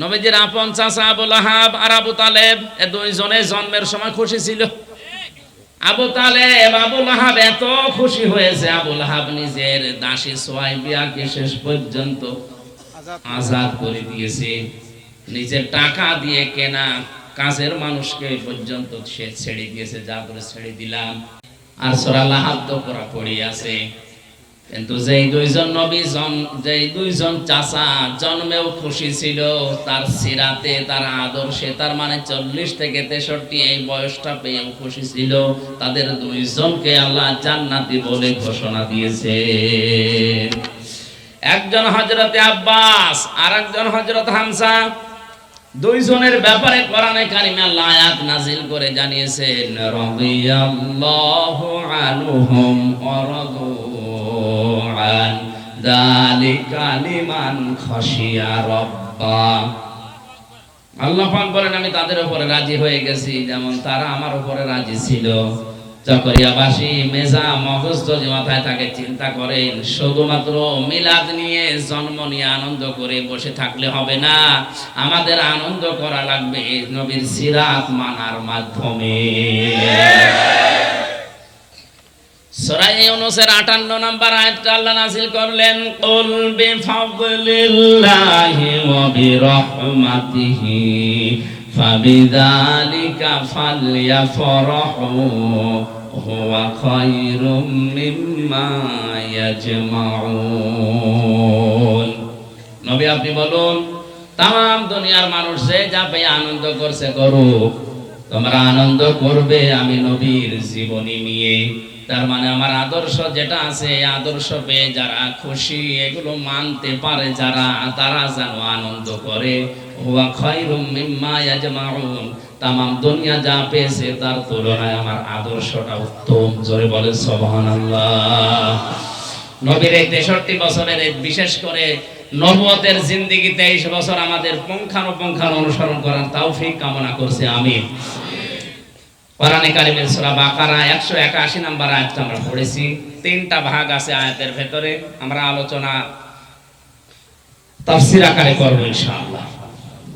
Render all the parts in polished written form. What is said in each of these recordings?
নবীজির আপন চাচা আবু লাহাব আর আবু তালেব এ দুইজনে জন্মের সময় খুশি ছিল। আবু তালেব আবু লাহাব এত খুশি হয়েছে, আবু লাহাব নিজের দাসী সুহাইবিয়াকে শেষ পর্যন্ত আজাদ করে দিয়েছে। নিজের টাকা দিয়ে কেনা কাজের মানুষকে পর্যন্ত সে ছেড়ে দিয়েছে, যা করে ছেড়ে দিলাম। আর সূরা লাহাব তো পড়া পড়ি আছে। কিন্তু যেই দুইজন নবী যেই দুইজন চাচা জন্মেও খুশি ছিল, তার সিরাতে তার আদর্শে, তার মানে 40 থেকে 63 এই বয়সটা পেয়েও খুশি ছিল, তাদের দুইজনকে আল্লাহ জান্নাতি বলে ঘোষণা দিয়েছে। একজন হযরতে আব্বাস আর একজন হযরত হামজা, দুইজনের ব্যাপারে কোরআনে কারিমে আল্লাহ আয়াত নাজিল করে জানিয়েছেন, রাদিয়াল্লাহু আনহুম ওয়া রাদু আন যালিকা লিমান খাশিয়া রাব্বা। আল্লাহ পাক বলেন, আমি তাদের উপরে রাজি হয়ে গেছি যেমন তারা আমার উপরে রাজি ছিল। চকরিয়াবাসী মেজা মগজ যে মাথায় থাকে চিন্তা করেন, শুধুমাত্র মিলাদ নিয়ে জন্ম নিয়ে আনন্দ করে বসে থাকলে হবে না, আমাদের আনন্দ করা লাগবে নবীর সিরাত মানার মাধ্যমে। সূরা ইউনূসের 58 নম্বর আয়াতটা আল্লাহ নাযিল করলেন, কুল বিফাদলিল্লাহি ওয়া বিরাহমাতিহি ফাবিযালিকা ফালইফরাহু হুয়া খায়রুম মিম্মা ইয়াজমাউন। নবী আপনি বলুন, তাম দুনিয়ার মানুষ যে যা পেয়ে আনন্দ করছে করুক, তোমরা আনন্দ করবে আমি নবীর জীবনী নিয়ে। তার মানে আমার আদর্শ যেটা আছে, আদর্শ পেয়ে যারা খুশি, এগুলো মানতে পারে যারা, তারা যেন আনন্দ করে। হুয়া খায়রুম মিম্মা ইয়াজমাউন, তামাম দুনিয়া যা পেয়েছে তার তুলনায় আমার আদর্শটা উত্তম। জোরে বলে সুবহানাল্লাহ। নবীর এই 63 বছরের বিশেষ করে নবুয়তের জিন্দেগি 23 বছর আমাদের পুঙ্খানুপুঙ্খানু অনুসরণ করার তৌফিক কামনা করছি, আমিন। কোরআনে কারিমের সূরা বাকারা 181 নম্বর আয়াতটা আমরা পড়েছি। 3টা ভাগ আছে আয়াতের ভেতরে, আমরা আলোচনা তাফসীর আকারে করব ইনশাআল্লাহ।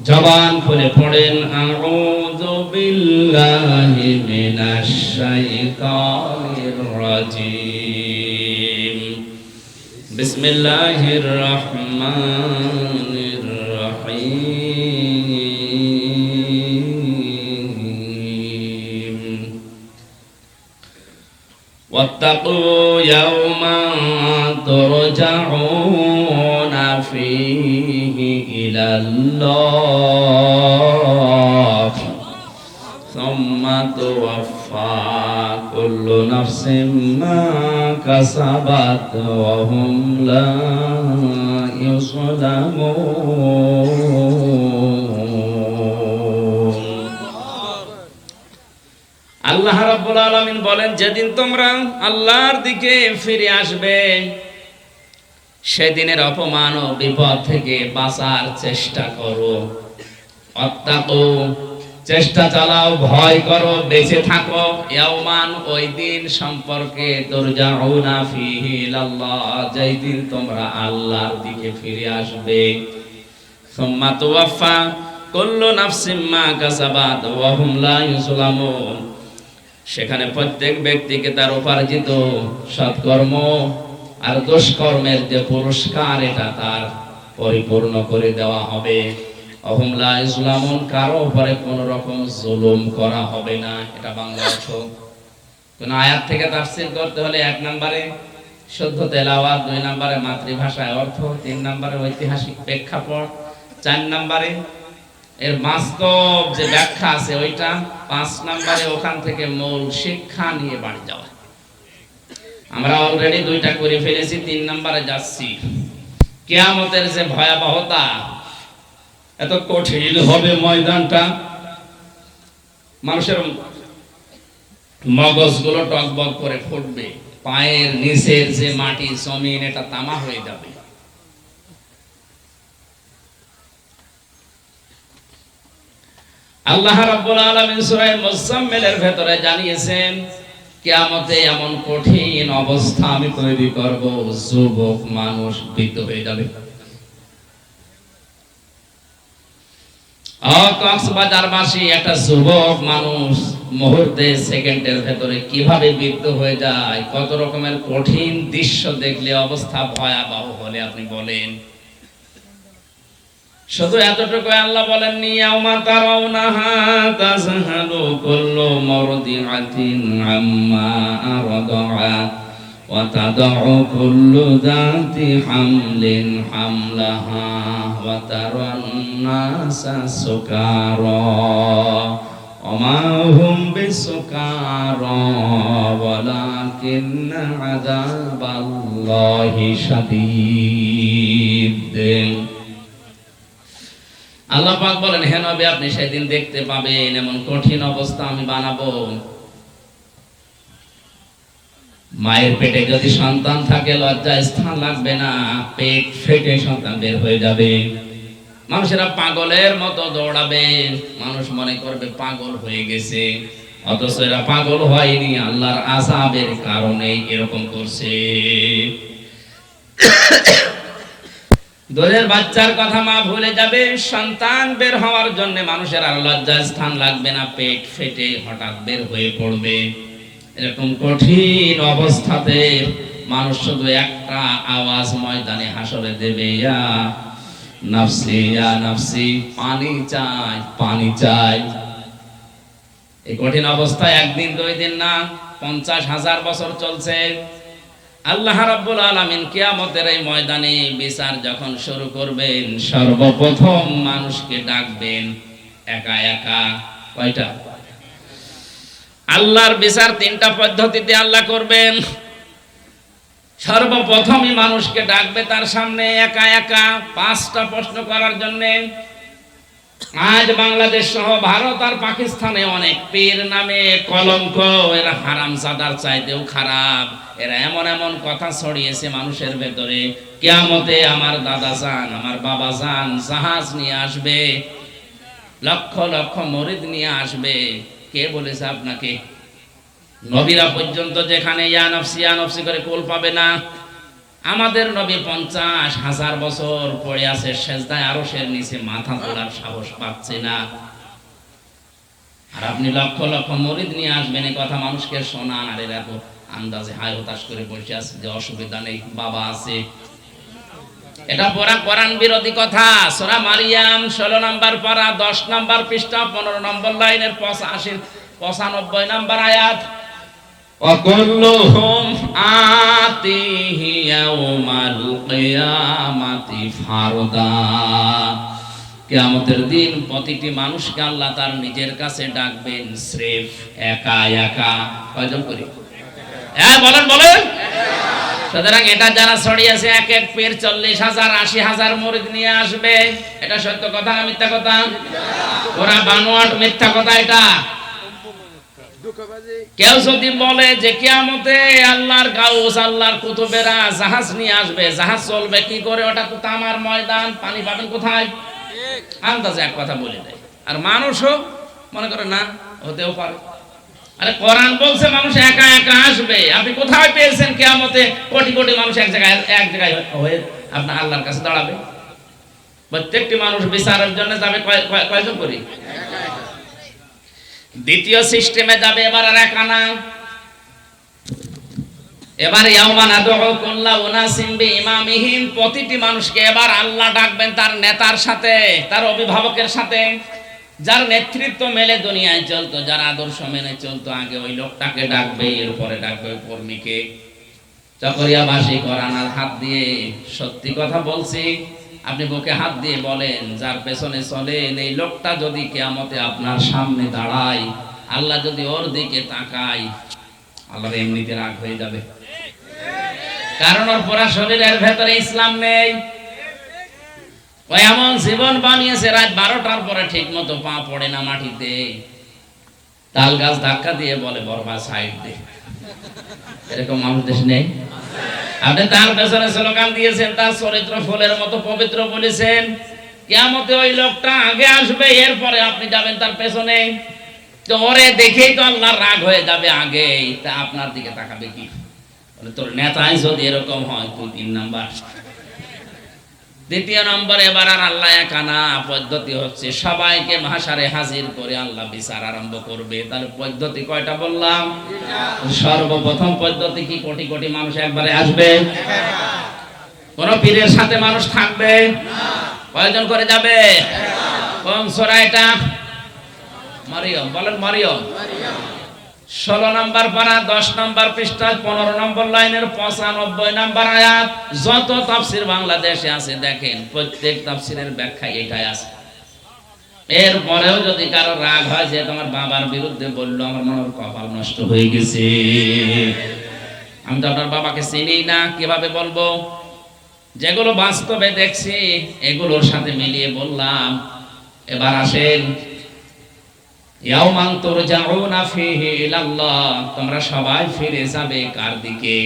জবান খুলে পড়েন, আউযু বিল্লাহি মিনাশ শাইতানির রাজীম, বিসমিল্লাহির রহমানির রহিম। ওয়াত্তাকু ইয়াওমান তুরজাউনা ফীহি ইলাল্লাহ সুম্মা তুওয়াফফা কুল্লু নাফসিন মা কাসাবাত ওয়া হুম লা ইউযলামুন। আল্লাহ রাব্বুল আলামিন বলেন, যেদিন তোমরা আল্লাহর দিকে ফিরে আসবে, সেদিনের অপমান ও বিপদ থেকে বাঁচার চেষ্টা করো। অত্তাকু, চেষ্টা চালাও, ভয় করো, বেঁচে থাকো। ইয়াওমান, ওই দিন সম্পর্কে, তুরজাউনা ফীহি ইলাল্লাহ, যেই দিন তোমরা আল্লাহর দিকে ফিরে আসবে। সুম্মা তুওয়াফফা কুল্লু নাফসিন মা কাসাবাত ওয়া হুম লা ইউযলামুন, সেখানে প্রত্যেক ব্যক্তিকে তার উপার্জিত সৎকর্ম আর দুষ্কর্মের যে পুরস্কার, এটা তার পরিপূর্ণ করে দেওয়া হবে। ওহুম লা ইউযলামুন, কারো উপরে কোনো রকম জুলুম করা হবে না। এটা বাংলা অর্থ। কোন আয়াত থেকে তাফসীর করতে হলে 1 নম্বরে শুদ্ধ তেলাওয়াত, 2 নম্বরে মাতৃভাষায় অর্থ, 3 নম্বরে ঐতিহাসিক প্রেক্ষাপট, 4 নম্বরে এর বাস্তব যে ব্যাখ্যা আছে ওইটা, 5 নম্বরে ওখান থেকে মূল শিক্ষা নিয়ে বাড়ি যাওয়া। আমরা অলরেডি 2টা করে ফেলেছি, 3 নম্বরে যাচ্ছি। কিয়ামতের যে ভয়াবহতা, এত কঠিন হবে ময়দানটা, মানুষের মগজগুলো টকবক করে ফুটবে, পায়ের নিচের যে মাটি জমিন এটা তামা হয়ে যাবে। আল্লাহ রাব্বুল আলামিন সূরা মুজাম্মিলের ভেতরে জানিয়েছেন, কিয়ামতে এমন কঠিন অবস্থা আমি তৈরি করব, যুবক মানুষ ভীত হয়ে যাবে। কক্সবাজারবাসী একটা যুবক মানুষ মুহূর্তে সেকেন্ডের ভেতরে কিভাবে বিদ্ধ হয়ে যায়, কত রকমের কঠিন দৃশ্য দেখলে অবস্থা ভয়াবহ হলে আপনি বলেন। শুধু এতটুকু আল্লাহ বলেননি, ইয়াউমা তারাউনাহা তাযহালু কুল্লু মারদিআতিন আম্মা আরদাআত ওয়া তাদউ কুল্লু যাতি হামলিন হামলাহা ওয়া তারান নাসা সুকারা ওয়া মা হুম বিসুকারা ওয়ালাকিন্না আযাবাল্লাহি শাদীদ। আল্লাহ পাক বলেন, হে নবী আপনি সেদিন দেখতে পাবেন এমন কঠিন অবস্থা আমি বানাবো। মায়ের পেটে যদি সন্তান থাকে লজ্জায় স্থান লাগবে না, পেট ফেটে সন্তান বের হয়ে যাবে। মানুষেরা পাগলের মতো দৌড়াবে, মানুষ মনে করবে পাগল হয়ে গেছে, অথচ এরা পাগল হয়নি, আল্লাহর আযাবের কারণে এরকম করছে। দুধের বাচ্চার কথা মা ভুলে যাবে, সন্তান বের হওয়ার জন্য মানুষের আর লজ্জার স্থান লাগবে না, পেট ফেটে হঠাৎ বের হয়ে পড়বে। এরকম কঠিন অবস্থাতে মানুষ শুধু একটা আওয়াজ ময়দানে হাসরে দেবে, ইয়া নাফসি ইয়া নাফসি, পানি চাই পানি চাই। এই কঠিন অবস্থায় একদিন দুই দিন না, 50,000 বছর চলছে। আল্লাহ রাব্বুল আলামিন কিয়ামতের এই ময়দানে বিচার যখন শুরু করবেন, সর্বপ্রথম মানুষকে ডাকবেন একা একা। কয়টা? আল্লাহর বিচার 3টা পদ্ধতিতে আল্লাহ করবেন। সর্বপ্রথমই মানুষকে ডাকবে তার সামনে একা একা 5টা প্রশ্ন করার জন্য। আজ বাংলাদেশ সহ ভারত আর পাকিস্তানে অনেক পীর নামে কলঙ্ক, এরা হারামজাদার চাইতেও খারাপ। এরা এমন এমন কথা ছড়িয়েছে মানুষের ভেতরে, কিয়ামতে আমার দাদা জান আমার বাবা জান জাহাজ নিয়ে আসবে, লক্ষ লক্ষ মুরিদ নিয়ে আসবে। কে বলেছে আপনাকে? নবীরা পর্যন্ত যেখানে ইয়া নফসি করে কোল পাবে না, আমাদের নবী 50,000 বছর পড়ে আছে সেজদায়, আরশের নিচে মাথা তোলার সাহস পাচ্ছে না। আর আপনি লক্ষ লক্ষ মুরিদ নিয়ে আসবেন, এই কথা মানুষকে শোনান, আর এরা তো আন্দাজে হায় হতাশ করে বসে আছে যে অসুবিধা নেই, বাবা আছে। এটা পুরা কোরআন বিরোধী কথা। সূরা মারিয়াম 16 নম্বর পারা 10 নম্বর পৃষ্ঠা 15 নম্বর লাইনের 95 নম্বর আয়াত, وَكُلُّهُمْ آتِيهِ يَوْمَ الْقِيَامَةِ فَرْدًا। কিয়ামতের দিন প্রতিটি মানুষকে আল্লাহ তার নিজের কাছে ডাকবেন স্রেফ একা একা। কয়জন করি? হ্যাঁ বলেন বলেন। সুতরাং এটা যারা ছড়িয়েছে এক এক পীর 40,000 80,000 মুরিদ নিয়ে আসবে, এটা সত্য কথা না মিথ্যা কথা? ওরা বানোয়াট মিথ্যা কথা এটা। কেউ যদি বলে যে কিয়ামতে আল্লাহর গাউস আল্লাহর কুতুবেরা জাহাজ নিয়ে আসবে, জাহাজ চলবে কি করে? ওটা তো তামার ময়দান, পানি পাবেন কোথায়? আন্দাজে এক কথা বলে দেয়, আর মানুষও মনে করে না হতেও পারে। আরে কোরআন বলছে মানুষ একা একা আসবে, আপনি কোথায় পেয়েছেন কিয়ামতে কোটি কোটি মানুষ এক জায়গায় হয়ে আপনার আল্লাহর কাছে দাঁড়াবে? প্রত্যেকটি মানুষ বিচারের জন্য যাবে কয়জন করি? দ্বিতীয় সিস্টেমে যাবে এবার আর একা না, এবার ইয়াউমা নাদউ কুল্লা উনাসিম বিইমামিহিম, প্রতিটি মানুষকে এবার আল্লাহ ডাকবেন তার নেতার সাথে, তার অভিভাবকের সাথে, যার নেতৃত্ব মেলে দুনিয়ায় চলতো, যার আদর্শ মেনে চলতো, আগে ওই লোকটাকে ডাকবে, এরপরে ডাকবে ওই কর্মীকে। চকরিয়াবাসী কোরআনের হাত দিয়ে সত্যি কথা বলছি, আপনি বুকে হাত দিয়ে বলেন, যার পেছনে চলেন এই লোকটা যদি কিয়ামতে আপনার সামনে দাঁড়ায়, আল্লাহ যদি ওর দিকে তাকায়, আল্লাহর এমনিতে রাগ হয়ে যাবে। কারণ ওর পুরা শরীরের ভেতরে ইসলাম নেই। ও এমন জীবন বানিয়েছে রাত 12টার পরে ঠিক মতো পা পড়ে না মাটিতে, তাল গাছ ধাক্কা দিয়ে বলে বরবা সাইড দে। এরকম মানুষ দেশ নেই? আপনি তার পেছনে স্লোগান দিয়েছেন, তার চরিত্র ফুলের মতো পবিত্র বলেছেন, কিয়ামতে ওই লোকটা আগে আসবে, এরপরে আপনি যাবেন তার পেছনে। তো ওরে দেখেই তো আল্লাহর রাগ হয়ে যাবে আগেই, তা আপনার দিকে তাকাবে কি? তোর নেতাই যদি এরকম হয় তুই 3 নাম্বার। দ্বিতীয় নম্বরে এবার আর আল্লাহ একানা, পদ্ধতি হচ্ছে সবাইকে মাহশারে হাজির করে আল্লাহ বিচার আরম্ভ করবে। তাহলে পদ্ধতি কয়টা বললাম? সর্বপ্রথম পদ্ধতি কি কোটি কোটি মানুষ একবারে আসবে? কোন পীরের সাথে মানুষ থাকবে? কয়জন করে যাবে? কোন সূরা এটা? মারিয়ম, বলেন মারিয়ম। 16 নম্বর পারা 10 নম্বর পৃষ্ঠা 15 নম্বর লাইনের 95 নম্বর আয়াত। যত তাফসীর বাংলাদেশে আছে দেখেন, প্রত্যেক তাফসীরের ব্যাখ্যা এটাই আছে। এরপরেও যদি কারো রাগ হয় যে তোমার বাবার বিরুদ্ধে বললো, আমার মনের কপাল নষ্ট হয়ে গেছে, আমি তো আপনার বাবাকে চিনি না, কিভাবে বলবো? যেগুলো বাস্তবে দেখছি এগুলোর সাথে মিলিয়ে বললাম। এবার আসেন, ইয়াউমান তুরজাউনা ফীহি ইলাল্লাহ, তোমরা সবাই ফিরে যাবে কার দিকে?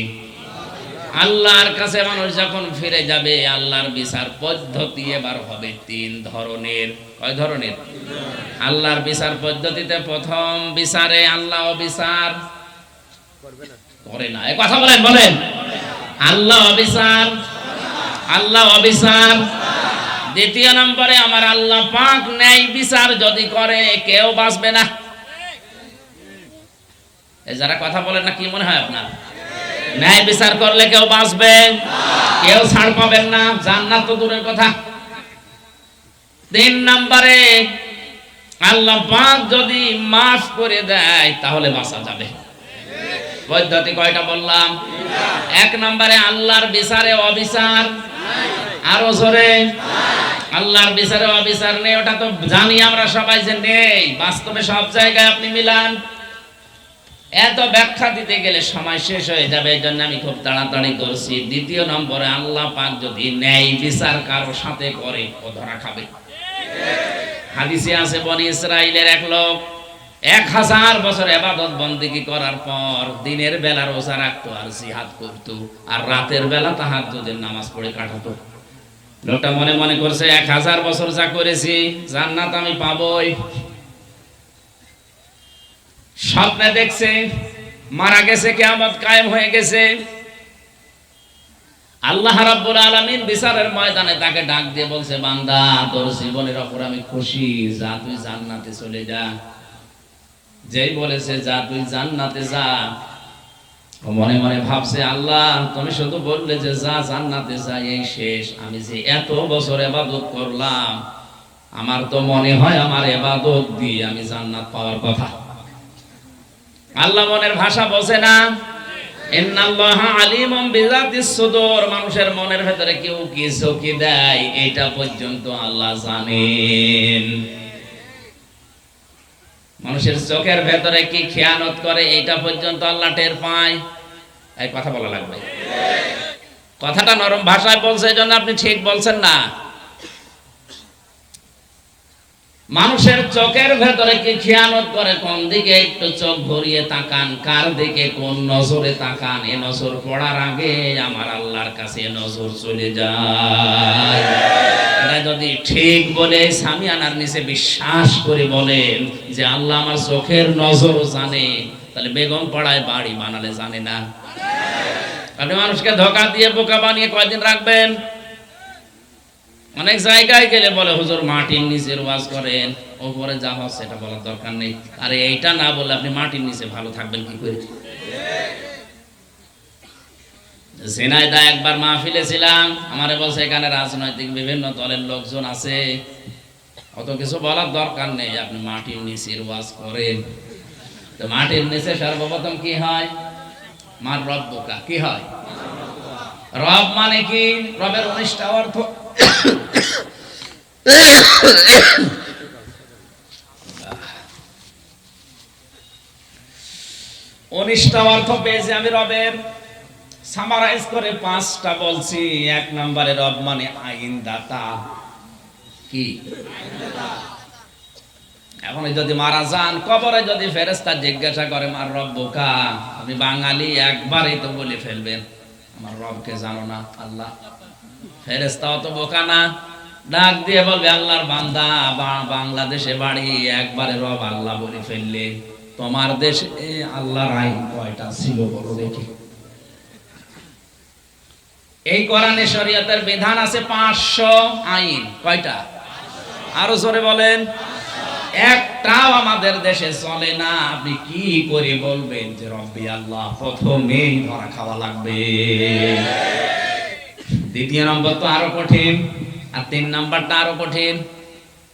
আল্লাহর কাছে। মানুষ যখন ফিরে যাবে, আল্লাহর বিচার পদ্ধতি এবার হবে 3 ধরনের। কয় ধরনের? আল্লাহর বিচার পদ্ধতিতে প্রথম বিচারে আল্লাহ বিচার করে না। এই কথা বলেন, বলেন। আল্লাহ বিচার, আল্লাহ অবিচার। দ্বিতীয় নম্বরে আমার আল্লাহ পাক ন্যায় বিচার যদি করে, কেউ বাঁচবে না। এই যারা কথা বলেন না, কি মনে হয় আপনার? ন্যায় বিচার করলে কেউ বাঁচবে? কেউ ছাড় পাবেন না, জান্নাত তো দূরের কথা। 3 নম্বরে আল্লাহ পাক যদি মাফ করে দেয় তাহলে বাঁচা যাবে। পদ্ধতি কয়টা বললাম? 1 নম্বরে আল্লাহর বিচারে অবিচার। আরো জোরে, আল্লাহর বিচারে অবিচার নেই, ওটা তো জানি আমরা সবাই যে নেই। বাস্তবে সব জায়গায় আপনি মিলান, এত ব্যাখ্যা দিতে গেলে সময় শেষ হয়ে যাবে, এই জন্য আমি খুব তাড়াতাড়ি করছি। দ্বিতীয় নম্বরে আল্লাহ পাক যদি ন্যায় বিচার কারো সাথে করে, ও ধরা খাবে। হাদিসে আছে, বনি ইসরাইলের এক লোক 1000 বছর ইবাদত বন্দেগী করার পর দিনের বেলা রোজা রাখতো আর জিহাদ করতো, আর রাতের বেলা তাহাজ্জুদের নামাজ পড়ে কাটাতো। লোকটা মনে মনে করছে 1000 বছর যা করেছি জান্নাত আমি পাবোই। স্বপ্নে দেখছে মারা গেছে, কিয়ামত কায়েম হয়ে গেছে। আল্লাহ রাব্বুল আলামিন বিচারের ময়দানে তাকে ডাক দিয়ে বলছে, বান্দা, তোর জীবনের উপর আমি খুশি, যা তুই জান্নাতে চলে যা। যেই বলেছে যা তুই জান্নাতে যা, মনে মনে ভাবছে, আল্লাহ তুমি শুধু বললে যে যা জান্নাতে যা, এই শেষ। আমি যে এত বছর ইবাদত করলাম, আমার তো মনে হয় আমার ইবাদত দিয়ে আমি জান্নাত পাওয়ার কথা। আল্লাহ মনের ভাষা বোঝে না। ইন্নাল্লাহা আলিমুম বিযাতিস সুদূর, মানুষের মনের ভেতরে কেউ কিছু কি দেয় এটা পর্যন্ত আল্লাহ জানেন। মানুষের চোখের ভেতরে কি খেয়ানত করে এটা পর্যন্ত আল্লাহ টের পায়। এই কথা বলা লাগবে। কথাটা নরম ভাষায় বলছে, এজন্য আপনি ঠিক বলছেন না। মানুষের চোখের ভেতরে কি খেয়ানত করে, কোন দিকে একটু চোখ ঘুরিয়ে তাকান, কার দিকে কোন নজরে তাকান, এ নজর পড়ার আগে আমার আল্লাহর কাছে নজর চলে যায়। এটা যদি ঠিক বলে সামিয়ানার নিচে বিশ্বাস করে বলেন যে আল্লাহ আমার চোখের নজর জানে, তাহলে বেগম পাড়ায় বাড়ি বানালে জানে না? আপনি মানুষকে ধোঁকা দিয়ে বোকা বানিয়ে কয়দিন রাখবেন? অনেক জায়গায় গেলে বলে হুজুর মাটির নিচের ওয়াজ করেন, ওপরে যা হচ্ছে এটা বলার দরকার নেই। আরে এইটা না বলে আপনি মাটির নিচে ভালো থাকবেন কি করে? ঝিনাইদহ একবার মাহফিলে ছিলাম, আমারে বলছে এখানে রাজনৈতিক বিভিন্ন দলের লোকজন আছে, অত কিছু বলার দরকার নেই, আপনি মাটির নিচের ওয়াজ করেন। তো মাটির নিচে সর্বপ্রথম কি হয়? মার রব বোকা। কি হয়? রব মানে কি? রবের 19টা অর্থ। 19টা অর্থ পেয়েছি আমি রবের। সামারাইজ করে 5টা বলছি। 1 নম্বরে রব মানে আইন দাতা। কি? এখন যদি মারা যান, কবরে যদি ফেরেশতা জিজ্ঞাসা করে মার রব বোকা, আপনি বাঙালি একবারই তো বলে ফেলবেন আমার রবকে জানো না। আল্লাহ। ফেরেশতা অত বোকা না, ডাক দিয়ে বলবে আল্লাহর বান্দা, বাংলাদেশে বাড়ি, একবারে রব আল্লাহ বলে ফেললে তোমার দেশে আল্লাহর আইন কয়টা ছিল বলো দেখি। এই কোরআনে শরীয়তের বিধান আছে 500 আইন। কয়টা? আরো জোরে বলেন। একটাও আমাদের দেশে চলে না। আপনি কি করে বলবেন যে রব্বি আল্লাহ প্রথমেই ধরা খাওয়া লাগবে? দ্বিতীয় নম্বর তো আরো কঠিন, আর 3 নাম্বারটা আরো কঠিন।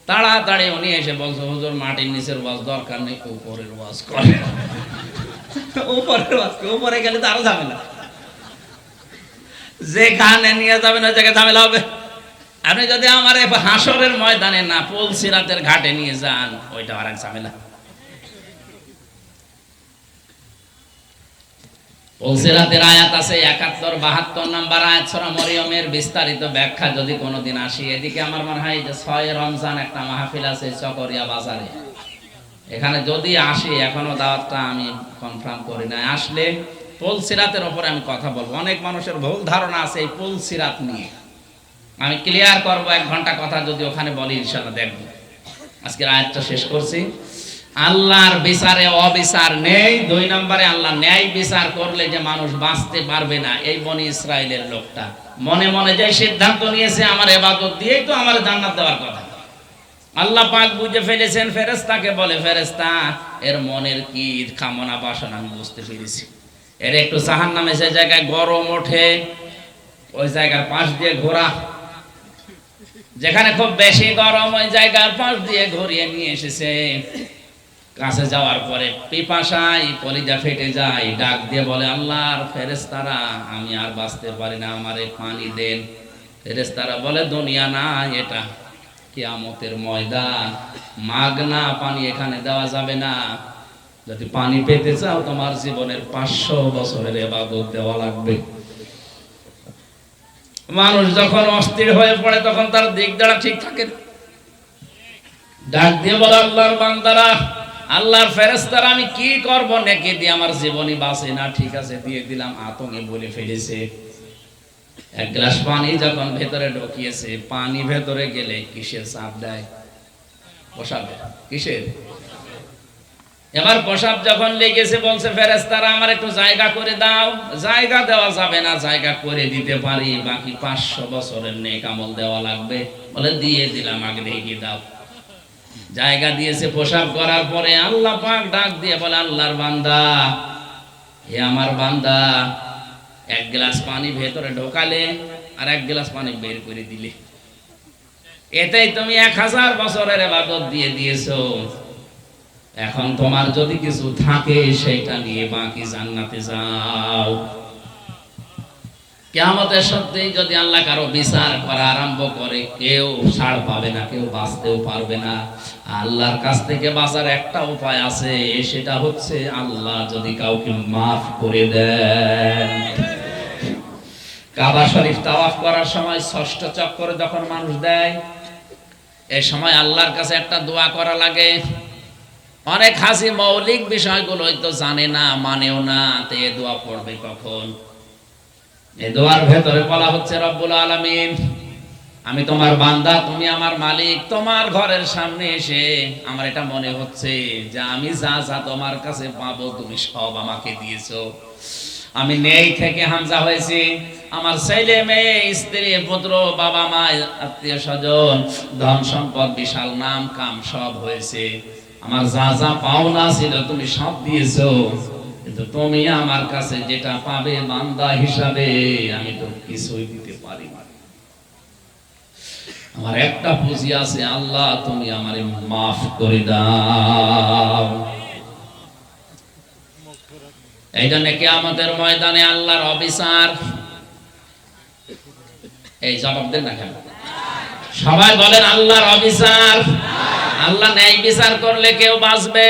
তাড়াতাড়ি উনি এসে বলছে, হুজুর মাটির নিচের ওয়াজ দরকার নেই, উপরের ওয়াজ করে। উপরের ওয়াজ, উপরে গেলে তো আরো ঝামেলা। যেখানে নিয়ে যাবেন ওই জায়গায় ঝামেলা হবে। আপনি যদি আমার হাসরের ময়দানে না পুলসিরাতের ঘাটে নিয়ে যান, ওইটা আর এক ঝামেলা। পুলসিরাতের আয়াত আছে 71 72 নাম্বার আয়াত সূরা মরিয়মের বিস্তারিত ব্যাখ্যা যদি কোনোদিন আসি। এদিকে আমার মনে হয় যে 6 রমজান একটা মাহফিল আছে চকরিয়া বাজারে, এখানে যদি আসি, এখনো দাওয়াতটা আমি কনফার্ম করি না, আসলে পুলসিরাতের উপরে আমি কথা বলবো। অনেক মানুষের ভুল ধারণা আছে এই পুলসিরাত নিয়ে, আমি ক্লিয়ার করব। 1 ঘন্টা কথা যদি ওখানে বলি ইনশাআল্লাহ দেখব। আজকের আয়াতটা শেষ করছি। আল্লাহর বিচারে অবিচার নেই। 2 নম্বরে আল্লাহ ন্যায় বিচার করলে যে মানুষ বাঁচতে পারবে না, এই বনি ইসরাইলের লোকটা মনে মনে যে সিদ্ধান্ত নিয়েছে আমার ইবাদত দিয়েই তো আমার জান্নাত দেওয়ার কথা, আল্লাহ পাক বুঝে ফেলেছেন। ফেরেশতাকে বলে, ফেরেশতা এর মনের কি কামনা বাসনা আমি বুঝতে পেরেছি। এর একটু জাহান্নামে যে জায়গায় গরম ওঠে ওই জায়গার পাশ দিয়ে ঘোরা, যেখানে খুব বেশি গরম ওই জায়গার পাশ দিয়ে ঘুরিয়ে নিয়ে এসেছে। কাছে যাওয়ার পরে পিপাসায় কলিজা ফেটে যায়, ডাক দিয়ে বলে, আল্লাহর ফেরেশতারা আমি আর বাঁচতে পারি না, আমারে পানি দেন। ফেরেশতারা বলে, দুনিয়া না, এটা কিয়ামতের ময়দান, মাগনা পানি এখানে দেওয়া যাবে না। যদি পানি পেতে চাও তোমার জীবনের 500 বছরের ইবাদত দেওয়া লাগবে। মানুষ যখন অস্থির হয়ে পড়ে তখন তার দিক দ্বারা ঠিক থাকে। ডাক দিয়ে বলে, আল্লাহর বান্দারা, আল্লাহর ফেরেশতারা আমি কি করব, নেকি দিয়ে আমার জীবনই বাঁচে না। ঠিক আছে দিয়ে দিলাম। আতঙ্কে বলে ফেলেছে। 1 গ্লাস পানি যখন ভেতরে ঢুকিয়েছে, পানি ভেতরে গেলে কিসের চাপ দেয়? প্রসাব। কিসের? এবার প্রসাব যখন লেগেছে বলছে ফেরেশতারা আমার একটু জায়গা করে দাও। জায়গা দেওয়া যাবে না, জায়গা করে দিতে পারি, বাকি 500 বছরের নেক আমল দেওয়া লাগবে। বলে দিয়ে দিলাম, আগে দিয়ে দাও। জায়গা দিয়েছে। প্রসাব করার পরে আল্লাহ পাক ডাক দিয়ে বলে, আল্লাহর বান্দা, হে আমার বান্দা, 1 গ্লাস পানি ভেতরে ঢোকালে আর 1 গ্লাস পানি বের করে দিলে, এতেই তুমি 1000 বছরের ইবাদত দিয়ে দিয়েছো। এখন তোমার যদি কিছু থাকে সেটা নিয়ে বাকি জান্নাতে যাও। কিয়ামতের সত্যি যদি আল্লাহ কারো বিচার করা আরম্ভ করে, কেউ ছাড় পাবে না, কেউ বাঁচতেও পারবে না। আল্লাহর কাছ থেকে বাঁচার একটা উপায় আছে, সেটা হচ্ছে আল্লাহ যদি কাউকে মাফ করে দেন। কাবা শরীফ তাওয়াফ করার সময় 6ষ্ঠ চক্করে যখন মানুষ দেয়, এই সময় আল্লাহর কাছে একটা দোয়া করা লাগে। অনেক হাসি মৌলিক বিষয়গুলো তো জানে না, মানেও না, তে দোয়া পড়বে কখন? এই দোয়ার ভেতরে বলা হচ্ছে, রব্বুল আলামিন, আমি তোমার বান্দা, তুমি আমার মালিক। তোমার ঘরের সামনে এসে আমার এটা মনে হচ্ছে যে আমি যা যা তোমার কাছে পাবো তুমি সব আমাকে দিয়েছো। আমি নেই থেকে হামজা হয়েছি। আমার ছেলে মেয়ে, স্ত্রী, পুত্র, বাবা মা, আত্মীয় স্বজন, ধন সম্পদ, বিশাল নাম কাম সব হয়েছে। আমার যা যা পাওনা ছিল তুমি সব দিয়েছো, কিন্তু তুমি আমার কাছে যেটা পাবে বান্দা হিসাবে আমি তো কিছুই দিতে পারি না। আমার একটা পুঁজি আছে, আল্লাহ তুমি আমারে মাফ করে দাও। এই জন্য কিয়ামতের ময়দানে আল্লাহর অবিচার, এই জবাব দেন না কেন? সবাই বলেন আল্লাহর অবিচার। আল্লাহ ন্যায় বিচার করলে কেউ বাঁচবে?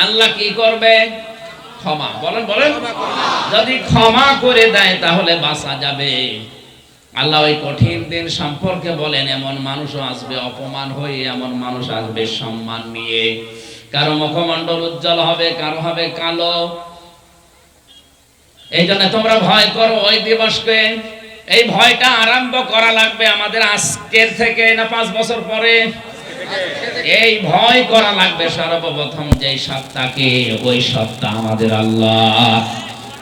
আল্লাহ কি করবে? ক্ষমা। বলেন বলেন, যদি ক্ষমা করে দেয় তাহলে বাঁচা যাবে। আল্লাহ ওই কঠিন দিন সম্পর্কে বলেন, এমন মানুষও আসবে অপমান হয়ে, এমন মানুষ আসবে সম্মান নিয়ে। কারো মুখমণ্ডল উজ্জ্বল হবে, কারো হবে কালো। এই জন্য তোমরা ভয় করো ওই দিবসকে। এই ভয়টা আরম্ভ করা লাগবে আমাদের আজকের থেকে, না 5 বছর পরে? এই ভয় করা লাগবে সর্বপ্রথম যেই সত্তাকে, ওই সত্তা আমাদের আল্লাহ।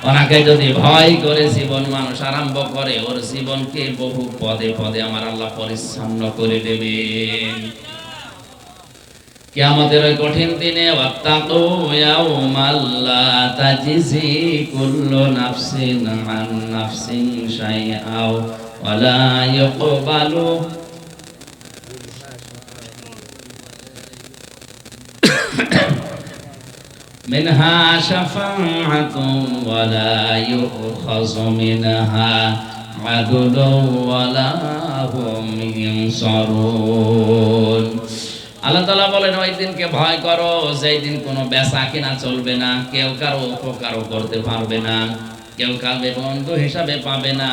ওনাকে যদি ভয় করে জীবন মানুষ আরম্ভ করে, ওর জীবনকে বহু পদে পদে আমার আল্লাহ পরিচ্ছন্ন করে দেবেন। কিয়ামতের ওই কঠিন দিনে ওয়াত্তাকু ইয়াউমাল লা তাজিজি কুল্লু নাফসিন আন নাফসিন শাইআ ওয়া লা ইউকবালু মিনহা শাফাআতুন ওয়া লা ইউখাযু মিনহা আদলুন ওয়া লা হুম ইনসারুন। আল্লাহ তাআলা বলেন ওই দিনকে ভয় করো, যেই দিন কোনো বেচা কিনা চলবে না, কেউ কারো উপকারও করতে পারবে না, কেউ কাউকে বন্ধু হিসাবে পাবে না,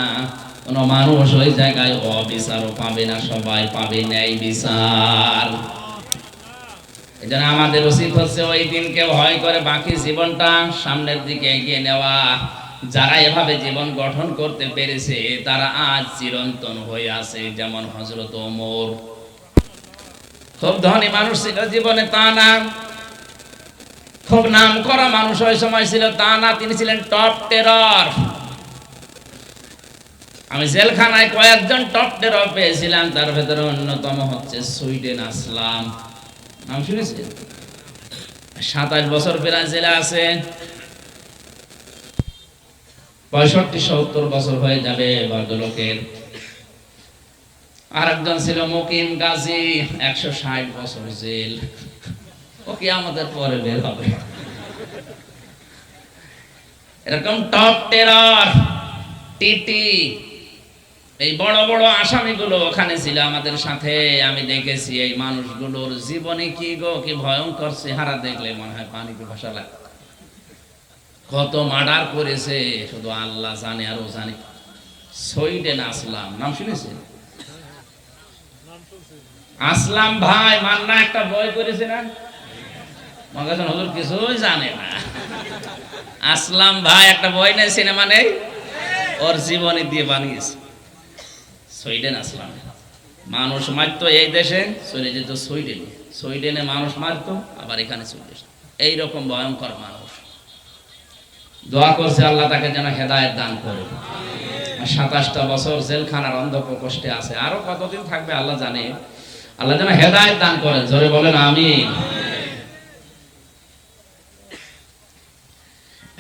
কোনো মানুষ ওই জায়গায় অবিচারও পাবে না, সবাই পাবে ন্যায় বিচার। এজন্য আমাদের উচিত হচ্ছে ওই দিনকে ভয় করে বাকি জীবনটা সামনের দিকে এগিয়ে নেওয়া। যারা এভাবে জীবন গঠন করতে পেরেছে তারা আজ চিরন্তন হয়ে আছে। যেমন হযরত ওমর, খুব ধনী মানুষ ছিল জীবনে তা না, খুব নাম করা মানুষ ওই সময় ছিল তা না, তিনি ছিলেন টপ টেরর। আমি জেলখানায় কয়েকজন টপ টেরর পেয়েছিলাম, তার ভেতরে অন্যতম হচ্ছে সুইডেন আসলাম, নাম শুনেছেন? 27 বছর প্রায় জেলে আছে, 65-70 বছর হয়ে যাবে ভদ্রলোকের। আরেকজন ছিল মুকিম গাজী, 160 বছর জেল, ও কিয়ামতের পরে বের হবে। এরকম টপ টেরর, টিটি, এই বড় বড় আসামিগুলো ওখানে ছিল আমাদের সাথে। আমি দেখেছি এই মানুষগুলোর জীবনে কি গো, কি ভয়ঙ্কর চেহারা, দেখলে মনে হয় পানি পিপাসা লাগে। কত মার্ডার করেছে শুধু আল্লাহ জানে আর ও জানে। সুইডেন আসলাম, নাম শুনেছেন? আসলাম ভাই মান্না একটা বই করেছে না, মগাজন হুজুর কিছুই জানে না। আসলাম ভাই একটা বই নেই, সিনেমা নেই, ওর জীবনী দিয়ে বানিয়েছে। সুইডেন আসলাম, মানুষ মারতো এই দেশে, চলে যেত সুইডেনে, সুইডেনে মানুষ মারতো, আবার এখানে চলে যেত। এইরকম ভয়ঙ্কর মানুষ। দোয়া করছে আল্লাহ তাকে যেন হেদায়েত দান করে। 27টা বছর জেলখানার অন্ধ প্রকোষ্ঠে আছে, আরো কতদিন থাকবে আল্লাহ জানে। আল্লাহ যেন হেদায়েত দান করেন, জোরে বলেন আমিন।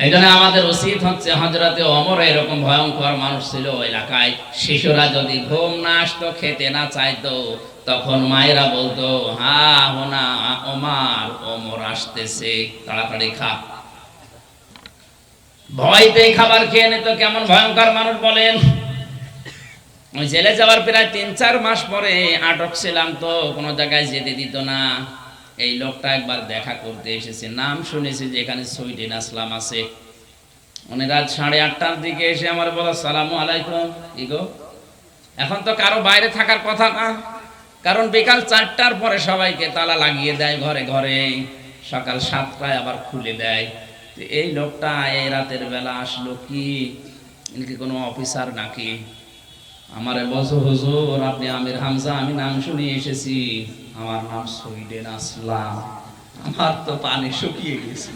এই জন্য আমাদের উচিত হচ্ছে, হযরতে ওমর এরকম ভয়ঙ্কর মানুষ ছিল এলাকায়। শিশুরা যদি ঘুম না আসতো, খেতে না চাইতো, তখন মায়েরা বলতো, হা হোনা ওমর, ওমর আসতেছে, তাড়াতাড়ি খা। ভয়তেই খাবার খেয়ে নিত। কেমন ভয়ঙ্কর মানুষ বলেন। ওই জেলে যাওয়ার প্রায় 3-4 মাস পরে আটক ছিলাম, তো কোনো জায়গায় যেতে দিত না। এই লোকটা একবার দেখা করতে এসেছে, নাম শুনেছি যে এখানে সুইডেন আসলাম আছে। উনি রাত 8:30টার দিকে এসে আমার বলা, সালামু আলাইকুম। ইগো এখন তো কারো বাইরে থাকার কথা না, কারণ বিকাল 4টার পরে সবাইকে তালা লাগিয়ে দেয় ঘরে ঘরে, সকাল 7টায় আবার খুলে দেয়। এই লোকটা এই রাতের বেলা আসলো কি, ইনি কোনো অফিসার নাকি? আমারে বলছো, হুজুর আপনি আমির হামজা, আমি নাম শুনে এসেছি, আমার নাম সুইডেন আসলাম। আমার তো পানি শুকিয়ে গেছে।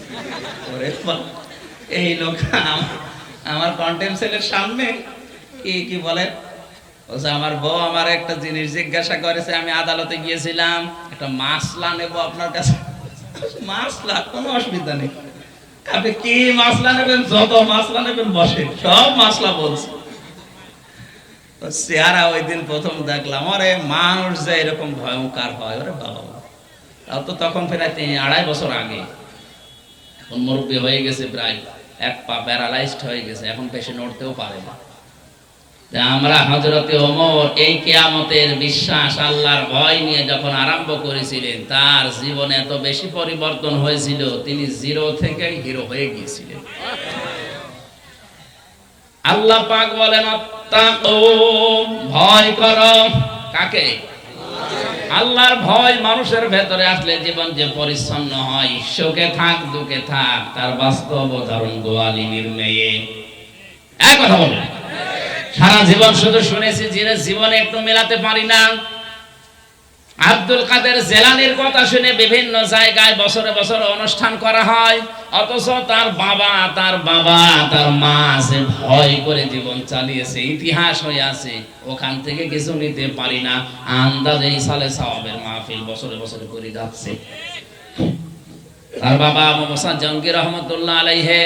এই লোক আমার কন্টেম সেলের সামনে কি বলে, বলছে আমার বউ আমার একটা জিনিস জিজ্ঞাসা করেছে, আমি আদালতে গিয়েছিলাম, একটা মাসলা নেবো আপনার কাছে। মাসলা কোনো অসুবিধা নেই, আপনি কি মাসলা নেবেন, যত মাসলা নেবেন বসে, সব মাসলা বলছে। চেহারা ওই দিন প্রথম দেখলাম, আরে মানুষ যে এরকম ভয়ঙ্কর হয়, ওরে বাবা। তাও তো তখন প্রায় 2.5 বছর আগে। এখন মুরব্বী হয়ে গেছে, প্রায় এক পা প্যারালাইজড হয়ে গেছে, এখন বেশি নড়তেও পারে না। আমরা হযরতে ওমর এই কিয়ামতের বিশ্বাস, আল্লাহর ভয় নিয়ে যখন আরম্ভ করেছিলেন, তার জীবনে এত বেশি পরিবর্তন হয়েছিল, তিনি জিরো থেকে হিরো হয়ে গিয়েছিলেন। আল্লাহ পাক বলেন, আত্তাকু, ভয় করো। কাকে? আল্লাহর ভয় মানুষের ভেতরে আসলে জীবন যে পরিচ্ছন্ন হয়, সুখে থাক দুঃখে থাক, তার বাস্তব উদাহরণ গোয়ালিনীর মেয়ে। এক কথা বলে, সারা জীবন শুধু শুনেছি, জীবনে একটু মেলাতে পারি না। আব্দুল কাদের জেলানির কথা শুনে বিভিন্ন জায়গায় বছরে বছরে অনুষ্ঠান করা হয়, অথচ তার বাবা তার মা আছে ভয় করে জীবন চালিয়েছে, ইতিহাস হয়ে আছে। ওখান থেকে কিছু নিতে পারি না, আন্দাজে সালে সাওয়াবের মাহফিল বছরে বছরে করে যাচ্ছে। তার বাবা আবু মুসা জঙ্গি রহমতুল্লাহ আলাইহি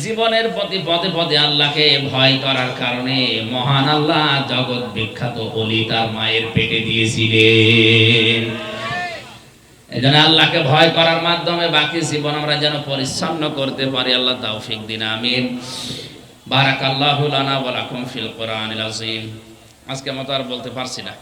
জীবনের প্রতি পদে পদে আল্লাহকে ভয় করার কারণে মহান আল্লাহ জগৎ বিখ্যাত ওলি তার মায়ের পেটে দিয়েছিলেন। এজন্য আল্লাহকে ভয় করার মাধ্যমে বাকি জীবন আমরা যেন পরিচ্ছন্ন করতে পারি, আল্লাহ তৌফিক দিন, আমিন। বারাকাল্লাহু লানা ওয়া লাকুম ফিল কোরআনিল আযীম। আজকে মতো আর বলতে পারছি না।